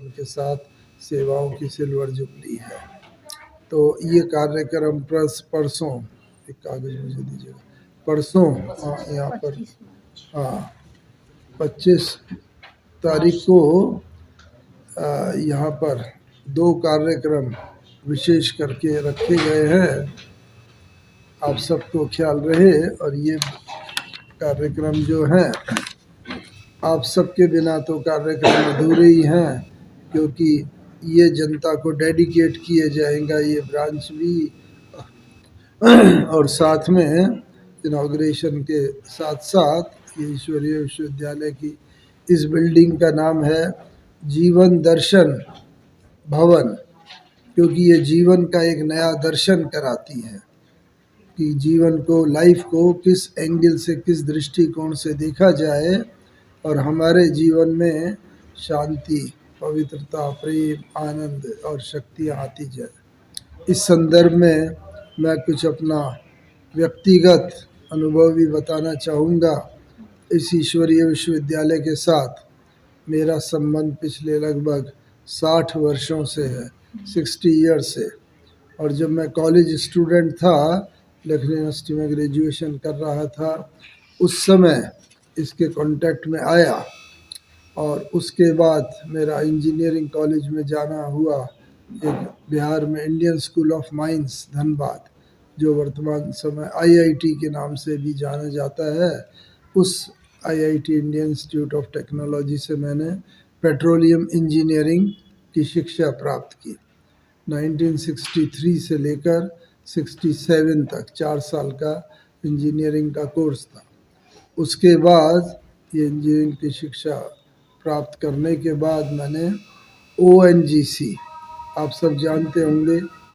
उनके साथ सेवाओं की सिल्वर जुबली है। तो ये कार्यक्रम परसों, एक कागज मुझे दीजिएगा, परसों, हाँ यहाँ पर, हाँ 25 तारीख को यहाँ पर 2 कार्यक्रम विशेष करके रखे गए हैं। आप सबको ख्याल रहे। और ये कार्यक्रम जो है, आप सबके बिना तो कार्यक्रम अधूरे ही हैं, क्योंकि ये जनता को डेडिकेट किए जाएगा ये ब्रांच भी, और साथ में इनाग्रेशन के साथ साथ ये ईश्वरीय विश्वविद्यालय की इस बिल्डिंग का नाम है जीवन दर्शन भवन, क्योंकि ये जीवन का एक नया दर्शन कराती है कि जीवन को, लाइफ को किस एंगल से, किस दृष्टिकोण से देखा जाए और हमारे जीवन में शांति, पवित्रता, प्रेम, आनंद और शक्तियाँ आती जाए। इस संदर्भ में मैं कुछ अपना व्यक्तिगत अनुभव भी बताना चाहूँगा। इस ईश्वरीय विश्वविद्यालय के साथ मेरा संबंध पिछले लगभग 60 वर्षों से है, 60 ईयर्स से। और जब मैं कॉलेज स्टूडेंट था, लखनऊ यूनिवर्सिटी में ग्रेजुएशन कर रहा था, उस समय इसके कांटेक्ट में आया। और उसके बाद मेरा इंजीनियरिंग कॉलेज में जाना हुआ, एक बिहार में Indian school of mines Dhanbad, जो वर्तमान समय आईआईटी के नाम से भी जाना जाता है, उस IIT Indian institute of technology से मैंने पेट्रोलियम इंजीनियरिंग की शिक्षा प्राप्त की। 1963 से लेकर 67 तक 4 साल का इंजीनियरिंग का कोर्स था। उसके बाद ये इंजीनियरिंग की शिक्षा प्राप्त करने के बाद मैंने ONGC, आप सब जानते होंगे,